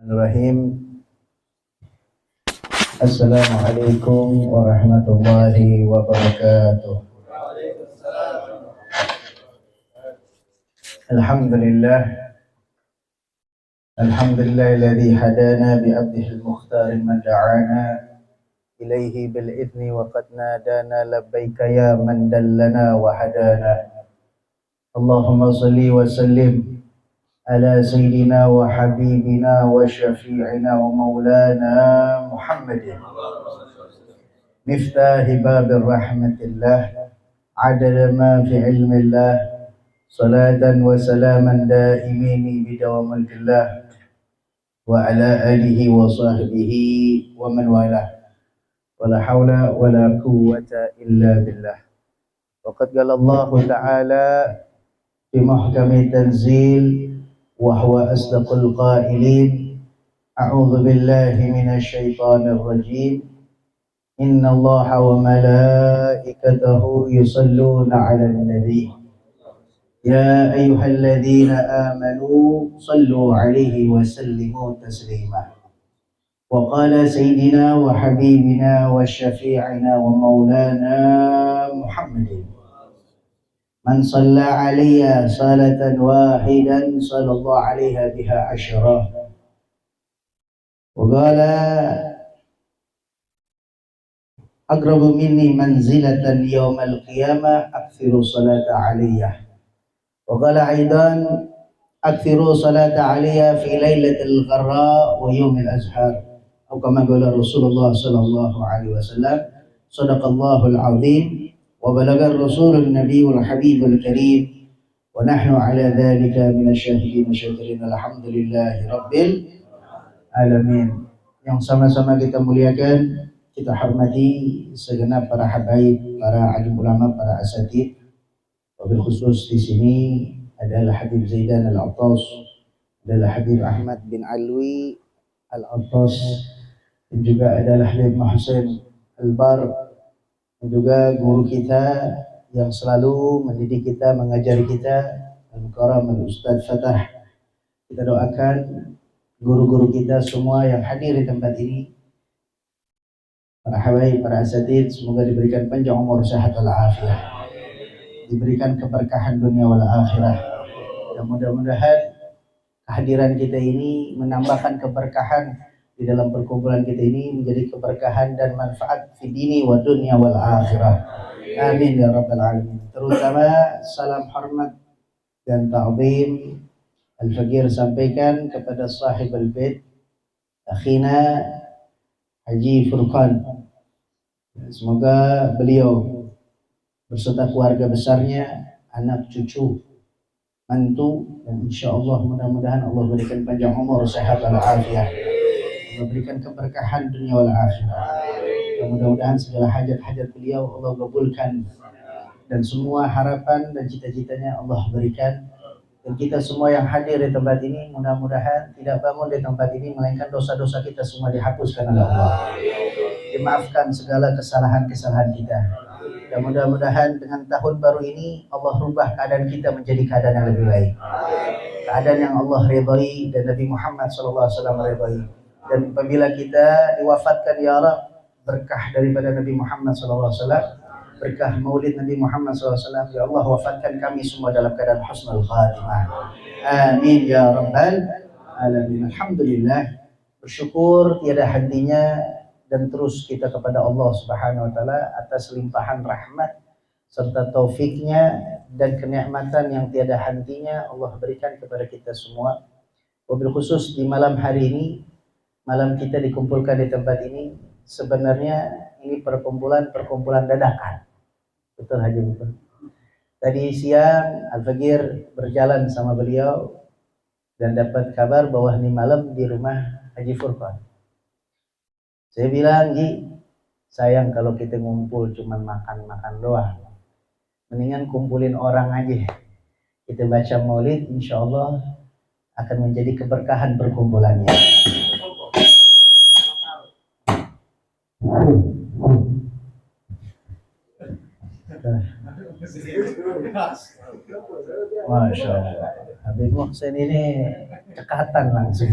Bismillahirrahmanirrahim. Assalamualaikum warahmatullahi wabarakatuh. Alhamdulillah. Alhamdulillahilladzi hadana bi abdihi al-mukhtar man da'ana ilaihi bil idni wa qad nadana labbaika ya man dallana wa hadana. Allahumma salli wa sallim ala sayyidina wa habibina wa syafi'ina wa maulana Muhammadin miftahi babir rahmatillah adada ma fi ilmillah salatan wa salaman daimini bidawam mulkillah wa ala alihi wa sahbihi wa man walah wala hawla wala quwwata illa billah. Waqad qala Allah ta'ala fi muhkami tanzil wa huwa asdaqul qailin a'udzu billahi minasy syaithanir rajim inna Allaha wa malaikatahu yusalluna 'alan nabi ya ayyuhalladzina amanu sallu 'alaihi wa sallimu taslima. Wa qala sayyidina wa habibina wa syafi'ina wa maulana Muhammadin man shalla 'alayya salatan wahidan sallallahu 'alaiha biha asyara. Wa qala aqrabu minni manzilatan yawmal qiyamah akthiru salata 'alayya. Wa qala aidan akthiru salata 'alayya fi lailatul gharra wa yawmil azhar. Atau kama qala Rasulullah sallallahu alaihi wasallam sadaqallahul azim wa balagar rasulun nabiyul habibul karim wa nahnu ala dhalika minasyahidin syakirin alhamdulillahi rabbil alamin. Yang sama-sama kita muliakan, kita hormati segenap para habaib, para alim ulama, para asatid. Wabil khusus di sini adalah Habib Zaidan Al-Attas, adalah Habib Ahmad bin Alwi Al-Attas, dan juga adalah Habib Muhsin Al-Bar, dan juga guru kita yang selalu mendidik kita, mengajari kita, Al-Mukarram Al-Ustadz Fatah. Kita doakan guru-guru kita semua yang hadir di tempat ini, para habaib, para asatid, semoga diberikan panjang umur, sehat wal afiah, diberikan keberkahan dunia wal akhirah. Dan mudah-mudahan kehadiran kita ini menambahkan keberkahan di dalam perkumpulan kita ini, menjadi keberkahan dan manfaat fi dini wa dunya wal akhirah. Amin ya rabbal alamin. Terutama salam hormat dan ta'zim Al-Faqir sampaikan kepada sahib al-bait akhina Haji Furqan. Semoga beliau beserta keluarga besarnya, anak cucu, mantu, dan insyaallah mudah-mudahan Allah berikan panjang umur, sehat wal afiah, memberikan keberkahan dunia wal akhirah. Dan mudah-mudahan segala hajat-hajat beliau Allah kabulkan, dan semua harapan dan cita-citanya Allah berikan. Dan kita semua yang hadir di tempat ini mudah-mudahan tidak bangun di tempat ini melainkan dosa-dosa kita semua dihapuskan oleh Allah, dimaafkan segala kesalahan-kesalahan kita. Dan mudah-mudahan dengan tahun baru ini Allah rubah keadaan kita menjadi keadaan yang lebih baik, keadaan yang Allah ridhai dan Nabi Muhammad SAW ridhai. Dan apabila kita diwafatkan ya Rabb, berkah daripada Nabi Muhammad SAW, berkah maulid Nabi Muhammad SAW, ya Allah wafatkan kami semua dalam keadaan husnul khatimah. Amin ya rabbal alamin. Alhamdulillah, bersyukur tiada hentinya dan terus kita kepada Allah Subhanahu wa taala atas limpahan rahmat serta taufiknya dan kenikmatan yang tiada hentinya Allah berikan kepada kita semua. Wabil khusus di malam hari ini, malam kita dikumpulkan di tempat ini, sebenarnya ini perkumpulan dadakan. Betul Haji, betul. Tadi siang Al-Faqir berjalan sama beliau dan dapat kabar bahwa ini malam di rumah Haji Furqan. Saya bilang, Ji, sayang kalau kita ngumpul cuman makan-makan doang. Mendingan kumpulin orang aja. Kita baca maulid, insya Allah akan menjadi keberkahan perkumpulannya. Masya Allah, Habib Muhsin ini cekatan langsung.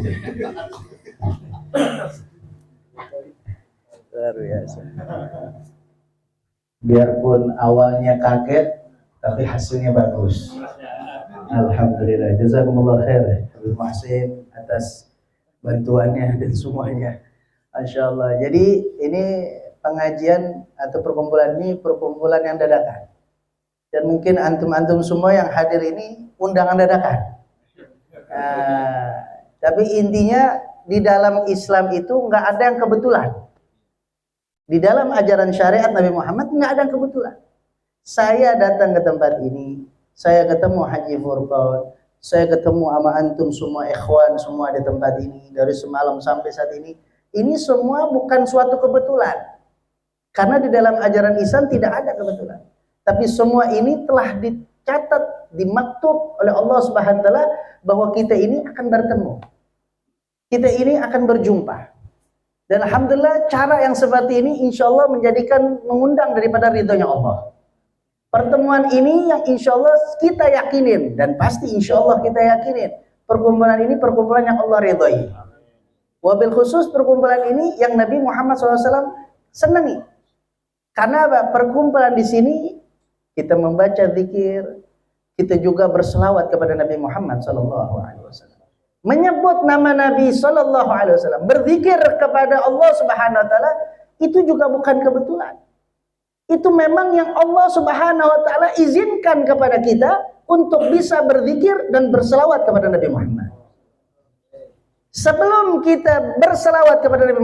Luar biasa. Biarpun awalnya kaget, tapi hasilnya bagus. Alhamdulillah. Jazakumullah khair Habib Muhsin atas bantuannya dan semuanya. Masya Allah. Jadi ini pengajian atau perkumpulan ini perkumpulan yang dadakan. Dan mungkin antum-antum semua yang hadir ini undangan dadakan. Tapi intinya di dalam Islam itu nggak ada yang kebetulan. Di dalam ajaran syariat Nabi Muhammad nggak ada yang kebetulan. Saya datang ke tempat ini, saya ketemu Haji Furqan, saya ketemu sama antum semua ikhwan semua di tempat ini dari semalam sampai saat ini. Ini semua bukan suatu kebetulan. Karena di dalam ajaran Islam tidak ada kebetulan. Tapi semua ini telah dicatat, dimaktub oleh Allah Subhanahu wa taala bahwa kita ini akan bertemu. Kita ini akan berjumpa. Dan alhamdulillah cara yang seperti ini insya Allah mengundang daripada ridhonya Allah. Pertemuan ini yang insya Allah kita yakinin dan pasti insya Allah kita yakinin perkumpulan ini perkumpulan yang Allah ridhoi. Wabil khusus perkumpulan ini yang Nabi Muhammad SAW senangi. Karena apa? Perkumpulan di sini kita membaca zikir, kita juga berselawat kepada Nabi Muhammad SAW. Menyebut nama Nabi SAW, berzikir kepada Allah Subhanahu Wa Taala itu juga bukan kebetulan. Itu memang yang Allah Subhanahu Wa Taala izinkan kepada kita untuk bisa berzikir dan berselawat kepada Nabi Muhammad. Sebelum kita berselawat kepada Nabi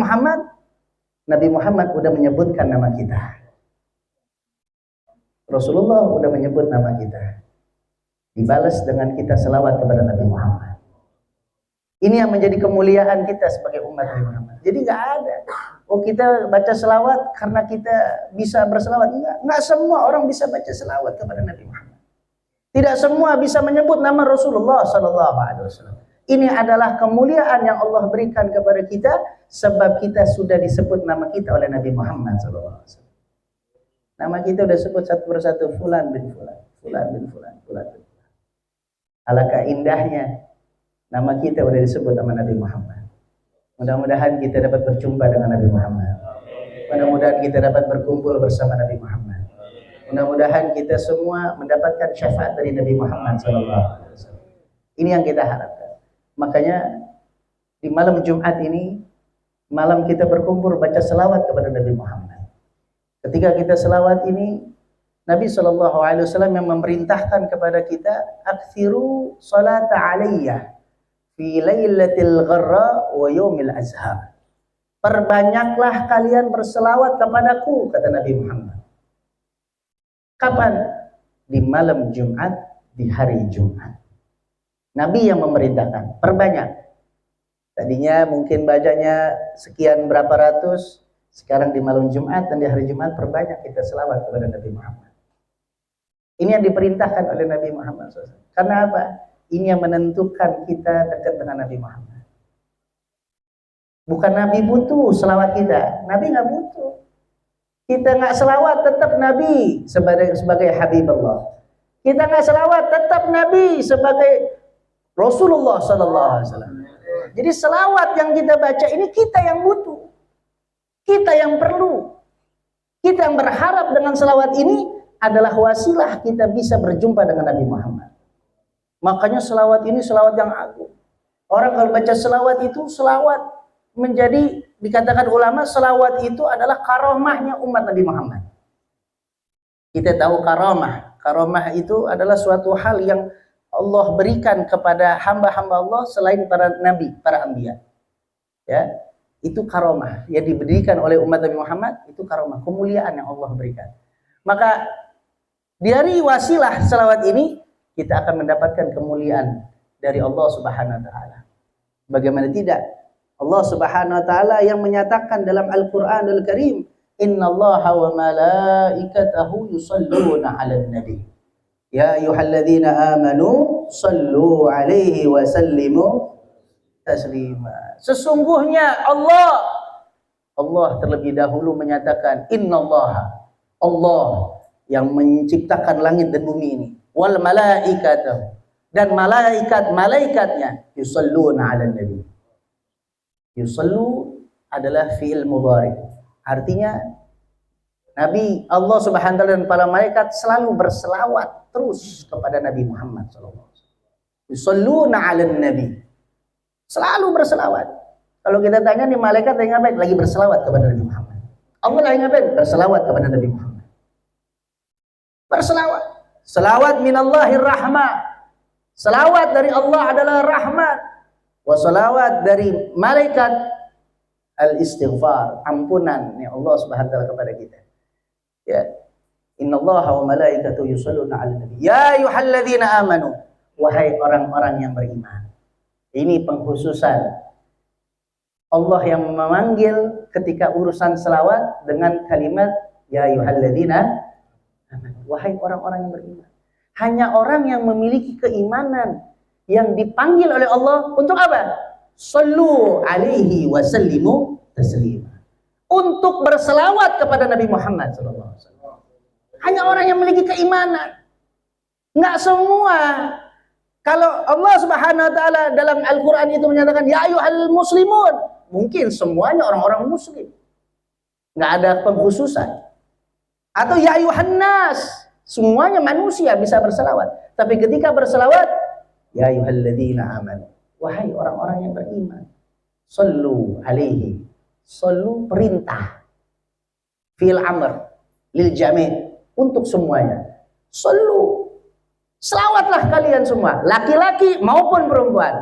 Muhammad sudah menyebutkan nama kita. Rasulullah sudah menyebut nama kita. Dibalas dengan kita selawat kepada Nabi Muhammad. Ini yang menjadi kemuliaan kita sebagai umat Nabi Muhammad. Jadi nggak ada. Oh kita baca selawat karena kita bisa berselawat. Enggak semua orang bisa baca selawat kepada Nabi Muhammad. Tidak semua bisa menyebut nama Rasulullah SAW. Ini adalah kemuliaan yang Allah berikan kepada kita sebab kita sudah disebut nama kita oleh Nabi Muhammad SAW. Nama kita sudah sebut satu persatu Fulan bin Fulan, Fulan bin Fulan, Fulan bin Fulan. Alangkah indahnya nama kita sudah disebut nama Nabi Muhammad. Mudah-mudahan kita dapat berjumpa dengan Nabi Muhammad. Mudah-mudahan kita dapat berkumpul bersama Nabi Muhammad. Mudah-mudahan kita semua mendapatkan syafaat dari Nabi Muhammad SAW. Ini yang kita harapkan. Makanya di malam Jumat ini, malam kita berkumpul baca selawat kepada Nabi Muhammad. Ketika kita selawat ini, Nabi SAW yang memerintahkan kepada kita, aktsiru salata alayya fi lailatil gharra wa yaumil azhar. Perbanyaklah kalian berselawat kepadaku, kata Nabi Muhammad. Kapan? Di malam Jumat, di hari Jumat. Nabi yang memerintahkan, perbanyak. Tadinya mungkin bacanya sekian berapa ratus, sekarang di malam Jumat dan di hari Jumat perbanyak kita selawat kepada Nabi Muhammad. Ini yang diperintahkan oleh Nabi Muhammad SAW. Karena apa? Ini yang menentukan kita dekat dengan Nabi Muhammad. Bukan Nabi butuh selawat kita, Nabi nggak butuh. Kita nggak selawat tetap Nabi sebagai Habibullah. Kita nggak selawat tetap Nabi sebagai Rasulullah SAW. Jadi selawat yang kita baca ini kita yang butuh, kita yang perlu, kita yang berharap dengan selawat ini adalah wasilah kita bisa berjumpa dengan Nabi Muhammad. Makanya selawat ini selawat yang agung. Orang kalau baca selawat itu selawat menjadi dikatakan ulama selawat itu adalah karomahnya umat Nabi Muhammad. Kita tahu karomah itu adalah suatu hal yang Allah berikan kepada hamba-hamba Allah selain para nabi, para anbiya. Ya, itu karomah yang diberikan oleh umat Nabi Muhammad, itu karomah, kemuliaan yang Allah berikan. Maka dari wasilah selawat ini kita akan mendapatkan kemuliaan dari Allah Subhanahu wa taala. Bagaimana tidak? Allah Subhanahu wa taala yang menyatakan dalam Al-Qur'anul Karim, "Innallaha wa malaikatahu yusholluna 'alan nabi." Ya ayyuhalladzina amanu sallu alaihi wa sallimu taslima. Sesungguhnya Allah terlebih dahulu menyatakan innallaha, Allah yang menciptakan langit dan bumi ini, wal malaikatahu, dan malaikat-malaikatnya yusalluna 'alan nabi. Yusallu adalah fi'il mudhari. Artinya Nabi Allah Subhanahu wa taala dan para malaikat selalu berselawat terus kepada Nabi Muhammad sallallahu alaihi wasallam. Yusalluna 'alan nabi. Selalu berselawat. Kalau kita tanya nih malaikat lagi ngapain? Lagi berselawat kepada Nabi Muhammad. Allah lagi ngapain? Berselawat kepada Nabi Muhammad. Berselawat. Selawat minallahir rahmah. Selawat dari Allah adalah rahmat. Wa salawat dari malaikat al-istighfar, ampunan ya Allah Subhanahu wa taala kepada kita. Ya. Innallaha wa malaikatahu yusholluna 'alan nabi. Ya ayyuhalladzina amanu, wahai orang-orang yang beriman. Ini pengkhususan Allah yang memanggil ketika urusan selawat dengan kalimat ya ayyuhalladzina amanu, wahai orang-orang yang beriman. Hanya orang yang memiliki keimanan yang dipanggil oleh Allah untuk apa? Sallu alaihi wa sallimu taslima. Untuk berselawat kepada Nabi Muhammad sallallahu alaihi wasallam. Hanya orang yang memiliki keimanan. Enggak semua. Kalau Allah Subhanahu wa taala dalam Al-Qur'an itu menyatakan ya ayyuhal muslimun, mungkin semuanya orang-orang muslim. Enggak ada pengkhususan. Atau ya ayyuhan nas, semuanya manusia bisa berselawat. Tapi ketika berselawat ya ayyuhalladzina amanu, wahai orang-orang yang beriman, sallu alaihi. Sallu perintah, fi'il amr lil jami', untuk semuanya. Sallu, selawatlah kalian semua, laki-laki maupun perempuan.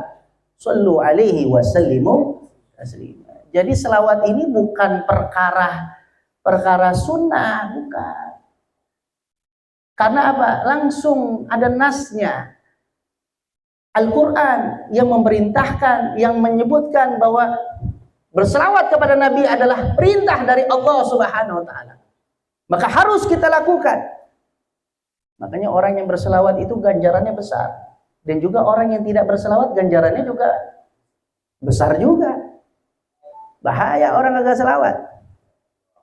Sallu alaihi wa sallimu taslima. Jadi selawat ini bukan perkara sunnah, bukan. Karena apa? Langsung ada nasnya. Al-Quran yang memerintahkan, yang menyebutkan bahwa berselawat kepada Nabi adalah perintah dari Allah Subhanahu wa taala. Maka harus kita lakukan. Makanya orang yang berselawat itu ganjarannya besar. Dan juga orang yang tidak berselawat ganjarannya juga besar juga. Bahaya orang kagak selawat.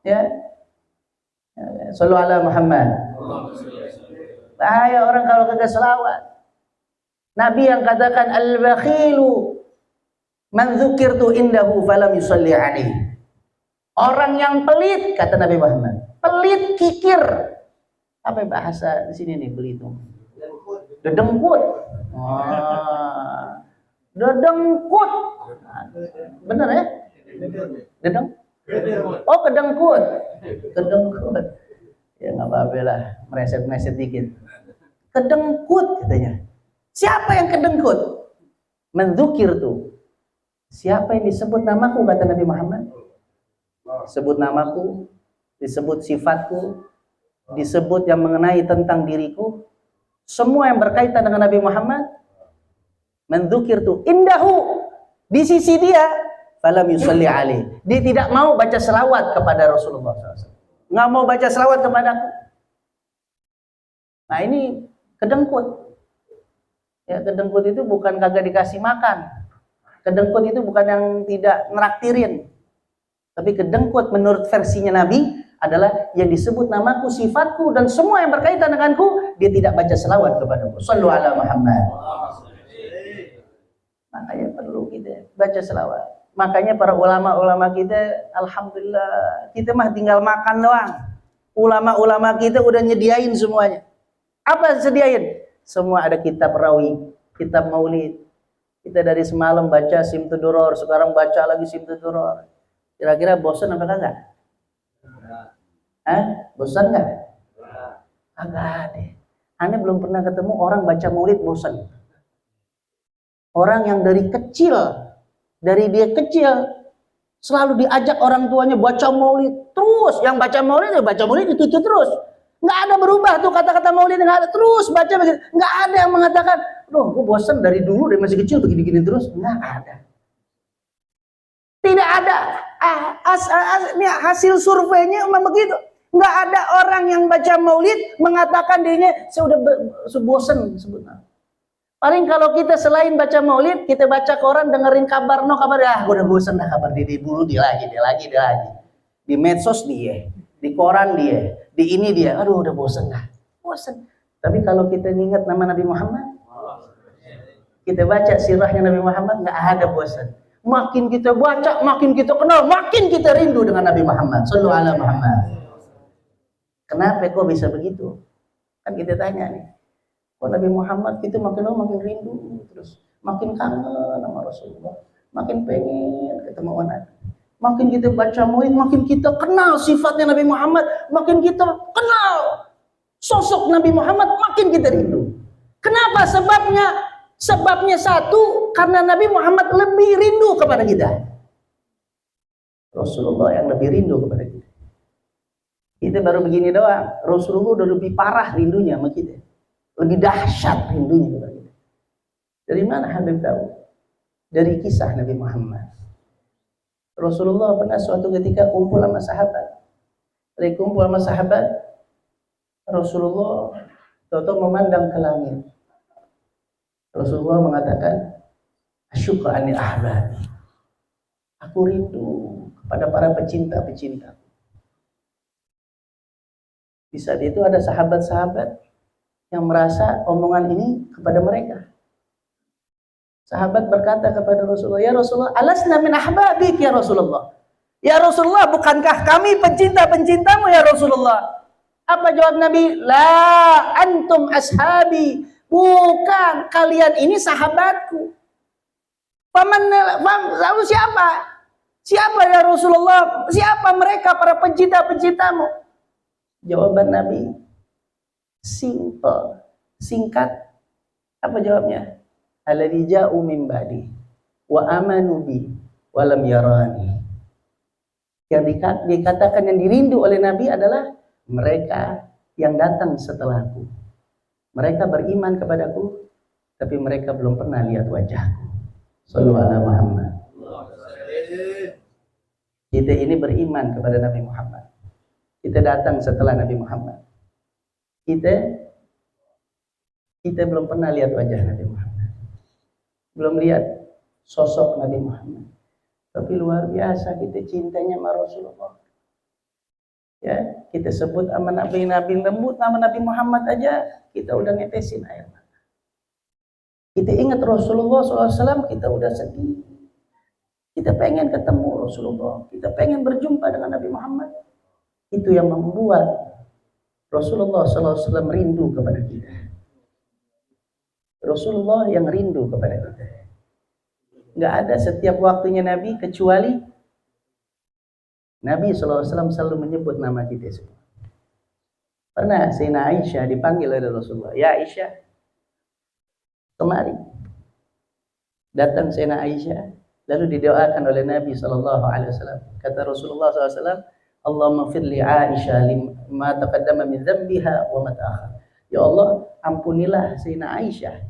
Ya. Sallu ala Muhammad. Bahaya orang kalau kagak selawat. Nabi yang katakan al-bakhilu man dzukirtu indahu falam yusalli alaihi. Orang yang pelit, kata Nabi Muhammad, pelit, kikir. Apa bahasa di sini nih pelit itu? Dedengkut. Dedengkut. Benar ya? Dedeng? Oh, kedengkut. Kedengkut. Ya enggak apa-apa lah, mereset-mereset dikit. Kedengkut katanya. Siapa yang kedengkut? Menzukir tuh. Siapa yang disebut namaku, kata Nabi Muhammad? Sebut namaku, disebut sifatku, disebut yang mengenai tentang diriku, semua yang berkaitan dengan Nabi Muhammad. Menzukir tuh indahu, di sisi dia, falam yusalli alaih. Dia tidak mau baca selawat kepada Rasulullah SAW. Nggak mau baca selawat kepadaku. Nah ini kedengkut. Ya, kedengkut itu bukan kagak dikasih makan. Kedengkut itu bukan yang tidak neraktirin. Tapi kedengkut menurut versinya Nabi adalah yang disebut namaku, sifatku, dan semua yang berkaitan denganku, dia tidak baca selawat kepadaku. Sallu ala Muhammad. Makanya perlu kita baca selawat. Makanya para ulama-ulama kita, alhamdulillah, kita mah tinggal makan doang. Ulama-ulama kita udah nyediain semuanya. Apa sediain? Semua ada kitab rawi, kitab maulid. Kita dari semalam baca Simtud Duror, sekarang baca lagi Simtud Duror. Kira-kira bosan apa kagak? Bosan nggak? Kagak deh. Anda belum pernah ketemu orang baca maulid bosan. Orang yang dari dia kecil selalu diajak orang tuanya baca maulid terus. Yang baca maulid itu terus. Nggak ada berubah tuh kata-kata maulid, nggak ada, terus baca begitu. Nggak ada yang mengatakan, loh gue bosan dari dulu, dari masih kecil begini-gini terus. Nggak ada. Tidak ada. Ini hasil surveinya memang begitu. Nggak ada orang yang baca maulid mengatakan dirinya saya udah bosan sebutnya. Paling kalau kita selain baca maulid, kita baca koran, dengerin kabar, gue udah bosan dah kabar di dulu dia lagi. Di medsos dia, di koran dia, di ini dia, aduh udah bosan dah. Bosan. Tapi kalau kita ingat nama Nabi Muhammad, Kita baca sirahnya Nabi Muhammad nggak ada bosan. Makin kita baca, makin kita kenal, makin kita rindu dengan Nabi Muhammad. Sallallahu alaihi Muhammad. Kenapa kok bisa begitu? Kan kita tanya nih. Kok Nabi Muhammad kita makin lama makin rindu, terus makin kangen sama Rasulullah, makin pengen ketemu Nabi. Makin kita baca Maulid, makin kita kenal sifatnya Nabi Muhammad, makin kita kenal sosok Nabi Muhammad, makin kita rindu. Kenapa? Sebabnya satu, karena Nabi Muhammad lebih rindu kepada kita. Rasulullah yang lebih rindu kepada kita. Kita baru begini doang, Rasulullah udah lebih parah rindunya sama kita. Lebih dahsyat rindunya kepada kita. Dari mana Habib tahu? Dari kisah Nabi Muhammad. Rasulullah pernah suatu ketika kumpul sama sahabat. Dari kumpul sama sahabat, Rasulullah tahu-tahu memandang ke langit. Rasulullah mengatakan, asyukur anil ahbab. Aku rindu kepada para pecinta-pecinta. Di saat itu ada sahabat-sahabat yang merasa omongan ini kepada mereka. Sahabat berkata kepada Rasulullah, ya Rasulullah, alasna min ahbabik ya Rasulullah. Ya Rasulullah, bukankah kami pencinta-pencintamu ya Rasulullah? Apa jawab Nabi? La antum ashabi. Bukan, kalian ini sahabatku. Lalu siapa? Siapa ya Rasulullah? Siapa mereka para pencinta-pencintamu? Jawaban Nabi simple, singkat. Apa jawabnya? Alladzi ja'u min ba'di wa amanu bi wa lam yarani. Yang dikatakan yang dirindu oleh Nabi adalah mereka yang datang setelahku. Mereka beriman kepadaku, tapi mereka belum pernah lihat wajahku. Sallallahu alaihi Muhammad. Kita ini beriman kepada Nabi Muhammad. Kita datang setelah Nabi Muhammad. Kita belum pernah lihat wajah Nabi Muhammad. Belum lihat sosok Nabi Muhammad. Tapi luar biasa kita cintanya sama Rasulullah. Ya, kita sebut nama Nabi lembut, nama Nabi Muhammad aja kita udah netesin air mata. Kita ingat Rasulullah SAW, kita udah sedih. Kita pengen ketemu Rasulullah, kita pengen berjumpa dengan Nabi Muhammad. Itu yang membuat Rasulullah SAW rindu kepada kita. Rasulullah yang rindu kepada kita. Nggak ada setiap waktunya Nabi kecuali Nabi SAW selalu menyebut nama kita semua. Pernah Sayyidina Aisyah dipanggil oleh Rasulullah, ya Aisyah, kemari. Datang Sayyidina Aisyah, lalu didoakan oleh Nabi SAW. Kata Rasulullah SAW, Allahumma firli Aisyah lima taqaddama min dzambiha wa ma ta'akhkhar. Ya Allah, ampunilah Sayyidina Aisyah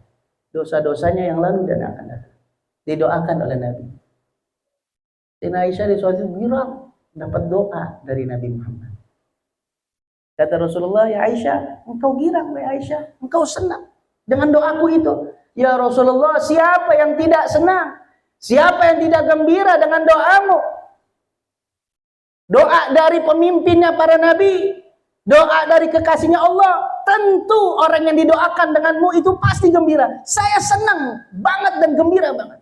dosa-dosanya yang lalu dan akan datang. Didoakan oleh Nabi. Sayyidina Aisyah di suatu girang dapat doa dari Nabi Muhammad. Kata Rasulullah, ya Aisyah, engkau girang, ya Aisyah, engkau senang dengan doaku itu. Ya Rasulullah, siapa yang tidak senang? Siapa yang tidak gembira dengan doamu? Doa dari pemimpinnya para nabi, doa dari kekasihnya Allah, tentu orang yang didoakan denganmu itu pasti gembira. Saya senang banget dan gembira banget.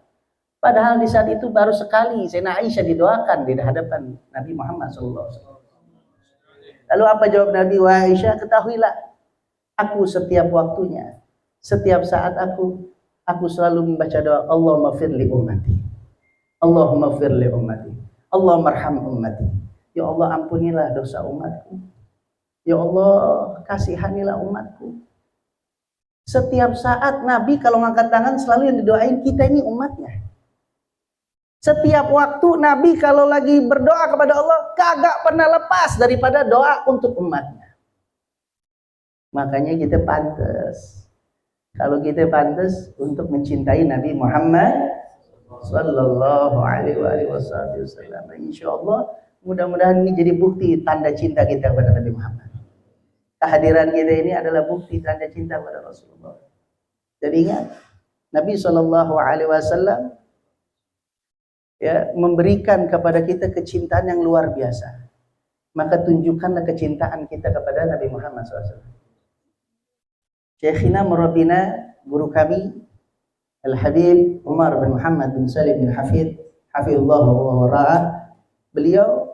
Padahal di saat itu baru sekali Sayyidina Aisyah didoakan di hadapan Nabi Muhammad SAW. Lalu apa jawab Nabi? Wahai Aisyah, ketahuilah, aku setiap waktunya, setiap saat aku selalu membaca doa, Allahumma firli ummati, Allahumma firli ummati, Allahumma arham ummati. Ya Allah, ampunilah dosa umatku. Ya Allah, kasihanilah umatku. Setiap saat Nabi kalau ngangkat tangan selalu yang didoain kita ini umatnya. Setiap waktu Nabi kalau lagi berdoa kepada Allah kagak pernah lepas daripada doa untuk umatnya. Makanya kita pantas. Kalau kita pantas untuk mencintai Nabi Muhammad sallallahu alaihi wasallam. Insyaallah mudah-mudahan ini jadi bukti tanda cinta kita kepada Nabi Muhammad. Kehadiran kita ini adalah bukti tanda cinta kepada Rasulullah. Jadi ingat, Nabi sallallahu alaihi wasallam ya, memberikan kepada kita kecintaan yang luar biasa. Maka tunjukkanlah kecintaan kita kepada Nabi Muhammad SAW. Syekhina Murabina, guru kami, Al-Habib Umar bin Muhammad bin Salim bin Hafid hafizallahu wa ra'ah, beliau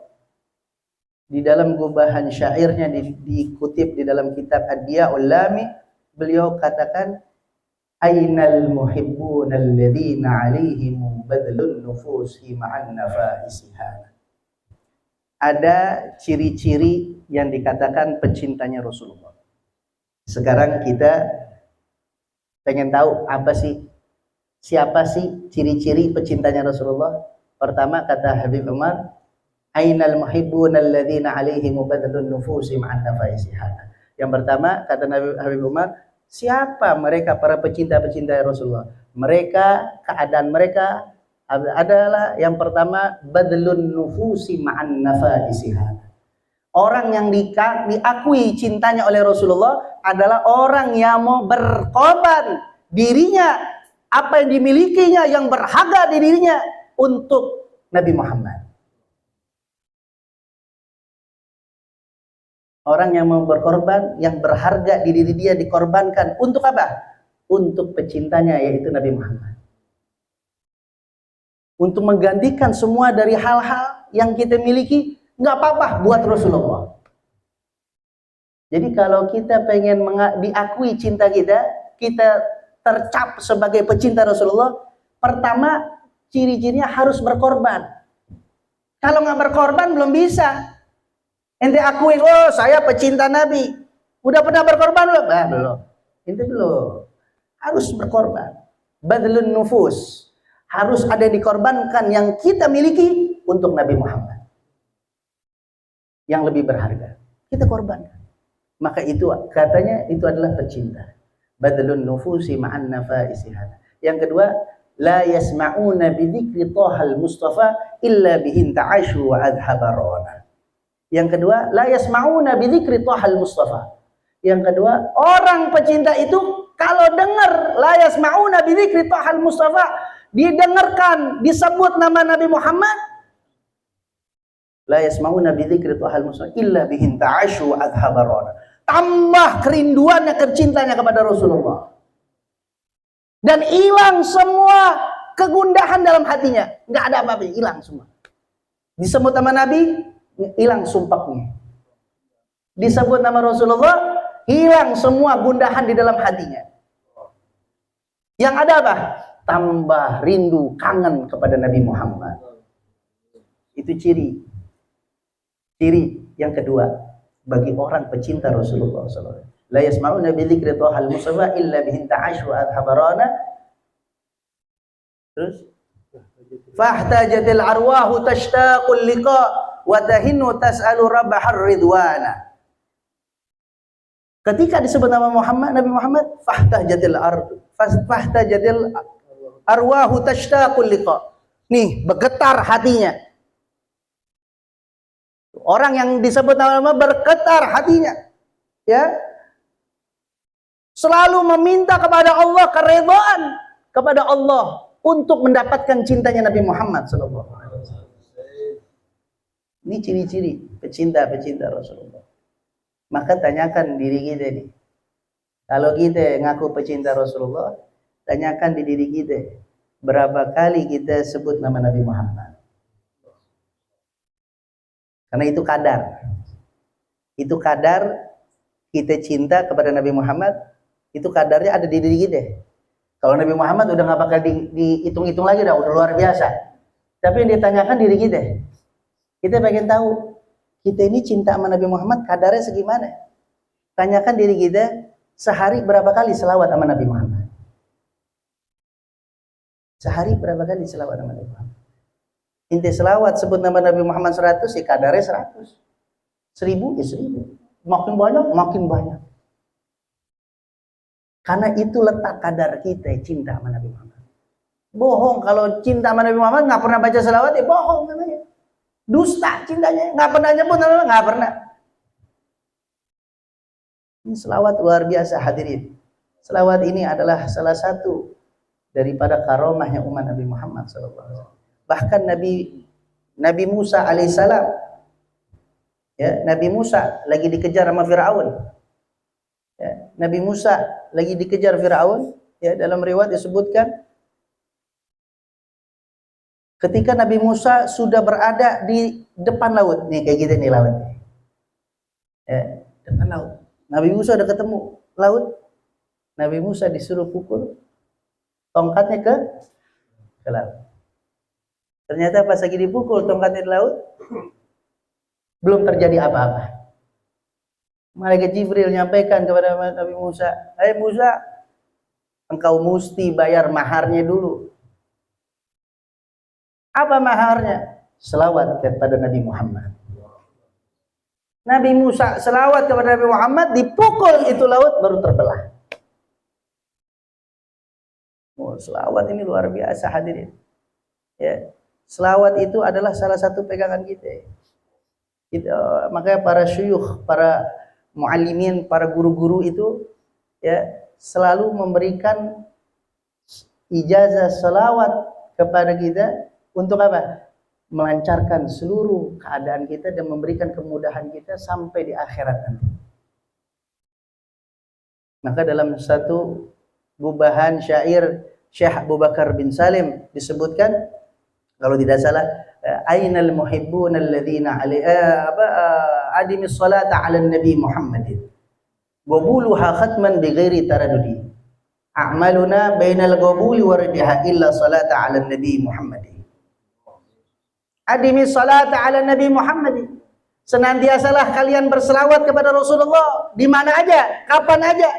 di dalam gubahan syairnya dikutip di dalam kitab Ad-Diya'ul Lami, beliau katakan ainal muhibbuna alladhina 'alaihim badlun nufusi ma'an nafaisiha. Ada ciri-ciri yang dikatakan pecintanya Rasulullah. Sekarang kita pengen tahu apa sih, siapa sih ciri-ciri pecintanya Rasulullah? Pertama kata Habib Umar, ainal muhibbuna alladhina 'alaihim badlun nufusi ma'an nafaisiha. Yang pertama kata Nabi Habib Umar, siapa mereka para pecinta-pecinta Rasulullah? Mereka, keadaan mereka adalah yang pertama badlun nufusi ma'an nafaisiha. Orang yang diakui cintanya oleh Rasulullah adalah orang yang mau berkorban dirinya, apa yang dimilikinya yang berharga di dirinya untuk Nabi Muhammad. Orang yang mau berkorban, yang berharga di diri dia dikorbankan untuk apa? Untuk pecintanya, yaitu Nabi Muhammad. Untuk menggantikan semua dari hal-hal yang kita miliki, nggak apa-apa buat Rasulullah. Jadi kalau kita pengen diakui cinta kita, kita tercap sebagai pecinta Rasulullah, pertama ciri-cirinya harus berkorban. Kalau nggak berkorban belum bisa. Ente akui, oh saya pecinta Nabi. Udah pernah berkorban belum? Belum. Ente belum. Harus berkorban. Badlun nufus. Harus ada yang dikorbankan yang kita miliki untuk Nabi Muhammad. Yang lebih berharga. Kita korbankan. Maka itu katanya itu adalah pecinta. Badlun nufusi ma'an nafaisiha. Yang kedua, la yasma'una bidzikri Thahal Mustafa illa bihin ta'ashu wa adhabarona. Yang kedua, la yasma'una bidzikri Thahal Mustafa. Yang kedua, orang pecinta itu kalau dengar la yasma'una bidzikri Thahal Mustafa, didengarkan disebut nama Nabi Muhammad, la yasma'una bidzikri Thahal Mustafa illa bihin ta'ashu wa adhabarona. Tambah kerinduannya, kecintanya kepada Rasulullah. Dan hilang semua kegundahan dalam hatinya. Nggak ada apa-apa, hilang semua. Disebut nama Nabi, hilang sumpahnya. Disebut nama Rasulullah, hilang semua gundahan di dalam hatinya. Yang ada apa? Tambah rindu, kangen kepada Nabi Muhammad. Itu ciri. Ciri yang kedua bagi orang pecinta Rasulullah SAW. La yasma'una bi dzikri Thahal Mustafa illa bihin ta'ashu adhabarana. Terus fahtajatil arwahu tashtaqul liqa wa tahinnu tas'alu rabbahar ridwana. Ketika disebut nama Muhammad, Nabi Muhammad, fahtajatil arwahu tashtaqul liqa. Nih, bergetar hatinya. Orang yang disebut nama bergetar hatinya, ya, selalu meminta kepada Allah keridhaan kepada Allah untuk mendapatkan cintanya Nabi Muhammad SAW. Ini ciri-ciri pecinta-pecinta Rasulullah. Maka tanyakan diri kita nih, kalau kita ngaku pecinta Rasulullah, tanyakan di diri kita, berapa kali kita sebut nama Nabi Muhammad? Karena itu kadar. Itu kadar kita cinta kepada Nabi Muhammad, itu kadarnya ada di diri kita. Kalau Nabi Muhammad udah nggak bakal dihitung-hitung lagi, udah luar biasa. Tapi yang ditanyakan diri kita. Kita pengen tahu, kita ini cinta sama Nabi Muhammad, kadarnya segimana? Tanyakan diri kita, sehari berapa kali selawat sama Nabi Muhammad? Sehari berapa kali selawat sama Nabi Muhammad? Inti selawat sebut nama Nabi Muhammad 100, ya kadarnya 100. 1000 ya 1000. Makin banyak, makin banyak. Karena itu letak kadar kita cinta sama Nabi Muhammad. Bohong kalau cinta sama Nabi Muhammad nggak pernah baca selawat, ya bohong namanya. Dusta cintanya, nggak pernah nyebut nama, nggak pernah. Ini selawat luar biasa hadirin. Selawat ini adalah salah satu daripada karomahnya umat Nabi Muhammad SAW. Bahkan Nabi Musa alaihissalam, ya, Nabi Musa lagi dikejar sama Firaun. Ya, Nabi Musa lagi dikejar Firaun, ya, dalam riwayat disebutkan Ketika Nabi Musa sudah berada di depan laut, nih kayak gitu nih laut. Ya, depan laut. Nabi Musa udah ketemu laut. Nabi Musa disuruh pukul tongkatnya ke laut. Ternyata pas lagi dipukul tongkatnya di laut, belum terjadi apa-apa. Malaikat Jibril nyampaikan kepada Nabi Musa, "Hai Musa, engkau mesti bayar maharnya dulu." Apa maharnya? Selawat kepada Nabi Muhammad. Nabi Musa selawat kepada Nabi Muhammad, dipukul itu laut baru terbelah. Oh, selawat ini luar biasa hadirin. Ya, selawat itu adalah salah satu pegangan kita. Makanya para syuyukh, para muallimin, para guru-guru itu ya selalu memberikan ijazah selawat kepada kita untuk apa? Melancarkan seluruh keadaan kita dan memberikan kemudahan kita sampai di akhirat nanti. Maka dalam satu gubahan syair Syekh Abu Bakar bin Salim disebutkan, kalau tidak salah, ainal muhibbuna alladhina adimis salata ala nabi Muhammadin qabuluha khatman bighairi taraddudi a'maluna bainal qabuli wardiha illa salata ala nabi Muhammadin. Adimis salata ala nabi Muhammadin, senantiasalah kalian berselawat kepada Rasulullah di mana aja, kapan aja.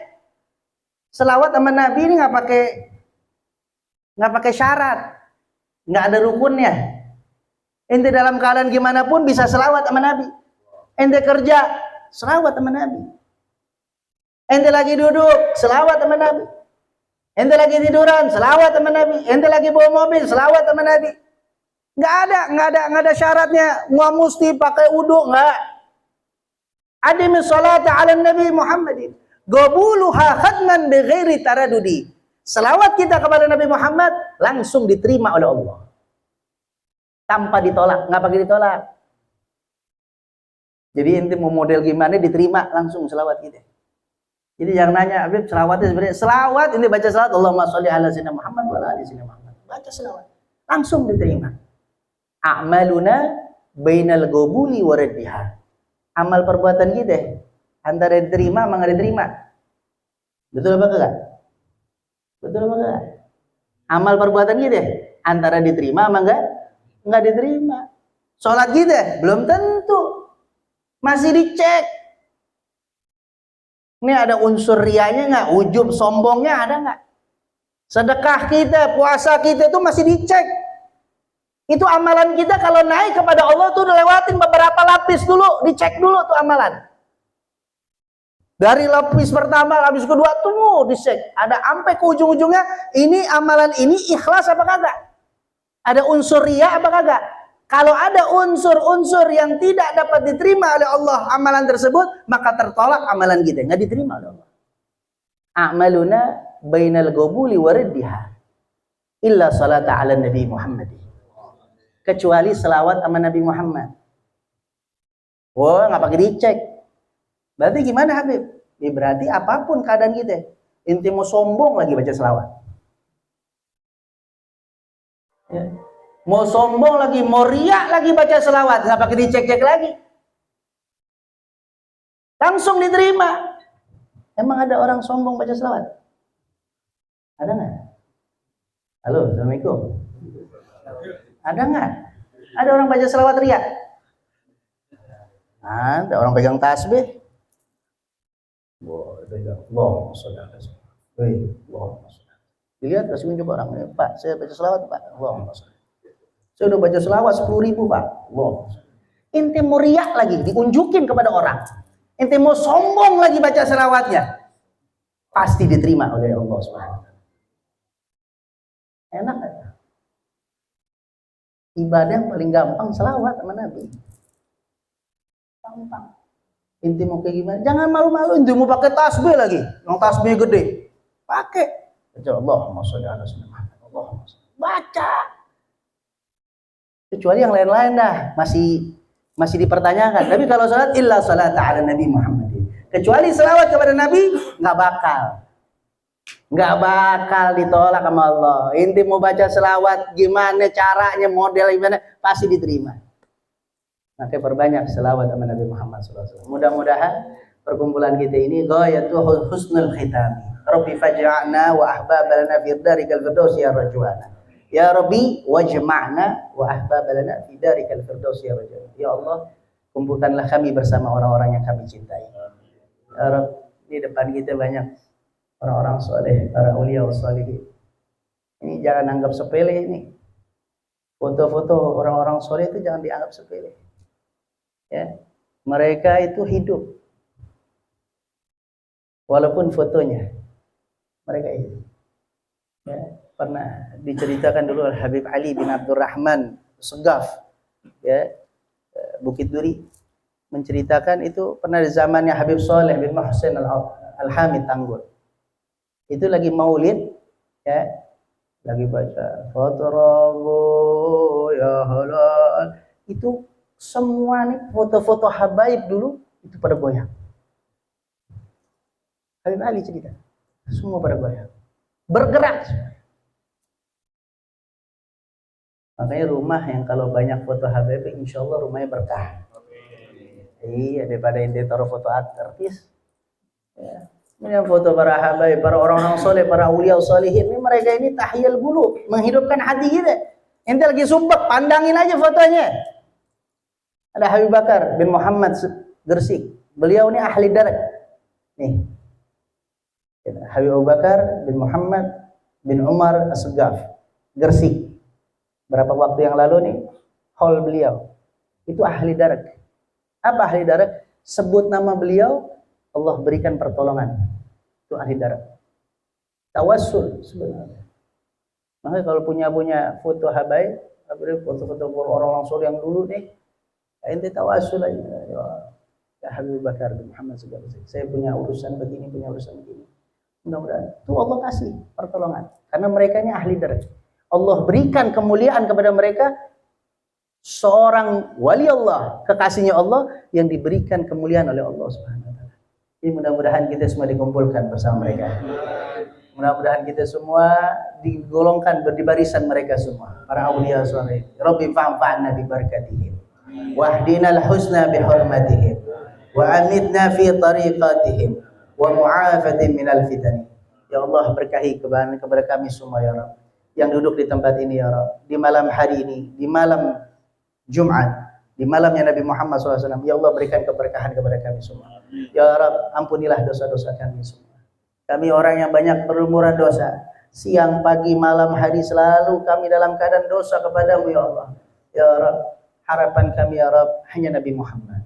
Selawat sama Nabi ini nggak pakai syarat, nggak ada rukunnya. Ente dalam keadaan gimana pun bisa selawat sama Nabi. Ente kerja, selawat sama Nabi. Ente lagi duduk, selawat sama Nabi. Ente lagi tiduran, selawat sama Nabi. Ente lagi bawa mobil, selawat sama Nabi. Nggak ada syaratnya. Nggak mesti pakai wudu, nggak. Adimis salata ala Nabi Muhammadin qabuluha khatman bighairi taraddudi. Selawat kita kepada Nabi Muhammad langsung diterima oleh Allah tanpa ditolak, nggak pakai ditolak. Jadi inti mau model gimana diterima langsung selawat kita. Jadi jangan nanya, Habib selawatnya sebenarnya selawat ini baca selawat Allahumma sholli ala sayyidina Muhammad wa ala ali sayyidina Muhammad. Baca selawat langsung diterima. A'maluna bainal qabuli wa raddiha. Amal perbuatan kita antara diterima sama nggak diterima. Betul apa enggak? Betul apa enggak? Amal perbuatan kita antara diterima sama enggak diterima. Sholat kita belum tentu, masih dicek. Ini ada unsur rianya enggak? Ujub sombongnya ada enggak? Sedekah kita, puasa kita itu masih dicek. Itu amalan kita kalau naik kepada Allah tuh udah lewatin beberapa lapis dulu, dicek dulu tuh amalan. Dari lapis pertama, lapis kedua tuh dicek. Ada sampai ke ujung-ujungnya, ini amalan ini ikhlas apa kagak? Ada unsur riya apa kagak? Kalau ada unsur-unsur yang tidak dapat diterima oleh Allah amalan tersebut, maka tertolak amalan kita, nggak diterima oleh Allah. A'maluna bainal qabuli wa raddiha illa salata ala nabi Muhammad. Kecuali selawat sama Nabi Muhammad. Wah, nggak pakai dicek. Berarti gimana Habib? Ya berarti apapun keadaan kita, inti mau sombong lagi baca selawat. Ya. Mau sombong lagi, mau riak lagi baca selawat, nggak pakai dicek-cek lagi. Langsung diterima. Emang ada orang sombong baca selawat? Ada nggak? Halo, Assalamualaikum. Ada nggak? Ada orang baca selawat riak? Ada orang pegang tasbih. Bohong, saudara. Bohong. Dilihat kasih unjuk orang, Pak, saya baca selawat, Pak. Bohong, saya udah baca selawat 10.000, Pak. Bohong. Ente mau riak lagi, diunjukin kepada orang. Ente mau sombong lagi baca selawatnya, pasti diterima oleh Allah Subhanahu. Enak kan? Ibadah yang paling gampang selawat sama Nabi. Gampang. Inti mau kayak gimana? Jangan malu-malu. Inti mau pakai tasbih lagi, yang tasbih gede, pakai. Allahumma sholli ala sayyidina Muhammad. Baca. Kecuali yang lain-lain dah masih dipertanyakan. Tapi kalau salat illa salata ala Nabi Muhammad. Kecuali selawat kepada Nabi nggak bakal. nggak bakal ditolak sama Allah. Inti mau baca selawat gimana caranya, model gimana, pasti diterima. Maka perbanyak selawat sama Nabi Muhammad SAW. Mudah-mudahan perkumpulan kita ini ghayatul husnul khitam. Rabbi faj'alna wa ahbabalana fi darikal firdaus ya rajwana. Ya Rabbi wajma'na wa ahbabalana fi darikal firdaus ya rajwana. Ya Allah, kumpulkanlah kami bersama orang-orang yang kami cintai. Ya Rabbi, di depan kita banyak orang-orang soleh, para ulia wa salihin. Ini jangan anggap sepele ini. Foto-foto orang-orang soleh itu jangan dianggap sepele. Ya, mereka itu hidup. Walaupun fotonya mereka itu. Ya, pernah diceritakan dulu oleh Habib Ali bin Abdurrahman Segaf, ya, Bukit Duri, menceritakan itu pernah di zamannya Habib Saleh bin Muhsin Al-Hamid Tanggul. Itu lagi maulid, ya, lagi baca Fatrabu ya halal. Itu semua nih foto-foto habaib dulu itu pada goyang. Habib Ali cerita, semua pada goyang, bergerak. Makanya rumah yang kalau banyak foto habaib, insya Allah rumahnya berkah. Iya, daripada ente taruh foto artis. Ya. Ini foto para habaib, para orang-orang soleh, para awliya salihin. Ini mereka ini tahyil bulu, menghidupkan hati kita. Ente lagi sumpah, pandangin aja fotonya. Ada Habib Bakar bin Muhammad Gersik. Beliau ini ahli darat. Nih. Habib Abu Bakar bin Muhammad bin Umar As-Segaf Gersik. Berapa waktu yang lalu nih, haul beliau. Itu ahli darat. Apa ahli darat? Sebut nama beliau, Allah berikan pertolongan. Itu ahli darat. Tawassul sebenarnya. Makanya kalau punya foto habaib, foto-foto orang-orang soleh yang dulu nih, ente tawassul aja. Ya Habib Bakar bin Muhammad Segaf. Saya punya urusan begini, punya urusan begini. Mudah-mudahan itu Allah kasih pertolongan. Karena mereka ini ahli darat. Allah berikan kemuliaan kepada mereka. Seorang wali Allah, kekasihnya Allah yang diberikan kemuliaan oleh Allah Subhanahu wa taala. Jadi mudah-mudahan kita semua dikumpulkan bersama mereka. Mudah-mudahan kita semua digolongkan di barisan mereka semua, para auliya saleh. Rabbi fa'fa'na bi barakatihim. Wahdinal husna bi hurmatihim. Wa amitna fi tariqatihim wa mu'afatin minal fitani. Ya Allah, berkahi kepada kami semua ya Rabb. Yang duduk di tempat ini ya Rabb, di malam hari ini, di malam Jumat, di malamnya Nabi Muhammad SAW, ya Allah berikan keberkahan kepada kami semua. Ya Rabb, ampunilah dosa-dosa kami semua. Kami orang yang banyak berlumuran dosa. Siang, pagi, malam, hari selalu kami dalam keadaan dosa kepadamu ya Allah. Ya Rabb, harapan kami ya Rabb hanya Nabi Muhammad.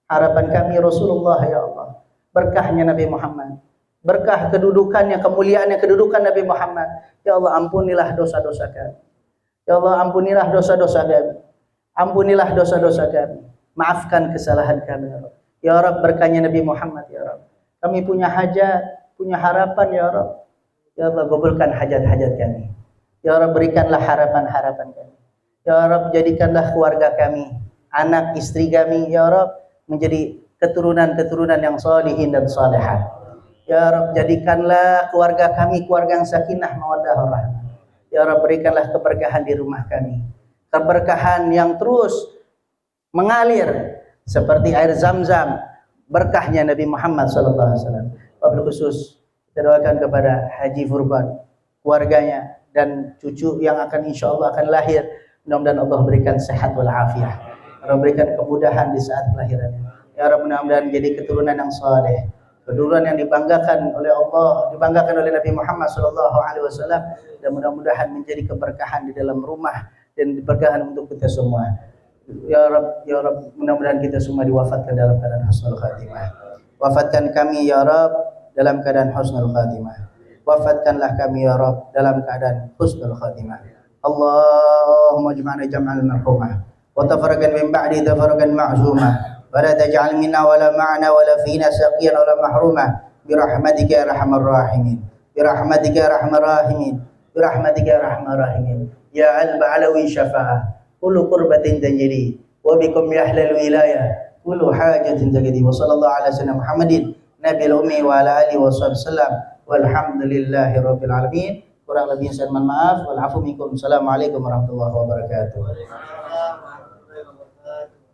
Harapan kami Rasulullah ya Allah. Berkahnya Nabi Muhammad. Berkah kedudukannya, kemuliaannya, kedudukan Nabi Muhammad. Ya Allah, ampunilah dosa-dosa kami. Ya Allah, ampunilah dosa-dosa kami. Ampunilah dosa-dosa kami. Maafkan kesalahan kami ya Rabb. Ya Rabb, berkahnya Nabi Muhammad ya Rabb. Kami punya hajat, punya harapan ya Rabb. Ya Allah, kabulkan hajat-hajat kami. Ya Rabb, berikanlah harapan-harapan kami. Ya Rabb, jadikanlah keluarga kami, anak istri kami ya Rabb menjadi keturunan-keturunan yang salihin dan salihah. Ya Rabb, jadikanlah keluarga kami keluarga yang sakinah mawaddah warahmah. Ya Rabb, berikanlah keberkahan di rumah kami. Keberkahan yang terus mengalir seperti air Zam-Zam, berkahnya Nabi Muhammad SAW. Wabil khusus kita doakan kepada Haji Furban, keluarganya dan cucu yang akan insya Allah akan lahir. Mudah-mudahan Allah berikan sehat wal afiah. Allah berikan kemudahan di saat kelahirannya. Ya Rabb, mudah-mudahan jadi keturunan yang saleh, keturunan yang dibanggakan oleh Allah, dibanggakan oleh Nabi Muhammad SAW, dan mudah-mudahan menjadi keberkahan di dalam rumah dan keberkahan untuk kita semua. Ya Rabb, mudah-mudahan kita semua diwafatkan dalam keadaan husnul khatimah. Wafatkan kami ya Rabb dalam keadaan husnul khatimah. Wafatkanlah kami ya Rabb dalam keadaan husnul khatimah. Allahumma ijma'na jam'al marhumah wa tafarraqan min ba'di tafarraqan ma'zumah wa la taj'al minna wa la ma'ana wa la fina saqiyan wa la mahrumah bi rahmatika ya arhamar rahimin. Bi rahmatika ya arhamar rahimin. Bi rahmatika ya arhamar rahimin. Ya al-ba'alawi syafa'ah kullu qurbatin tajri wa bikum yahlal wilayah kullu hajatin tajri. Wa sallallahu ala sayyidina Muhammadin nabil ummi wa ala alihi wa sallam Walhamdulillahirabbil alamin. Kurang lebih saya mohon maaf. Wal afu minkum. Assalamualaikum warahmatullahi wabarakatuh.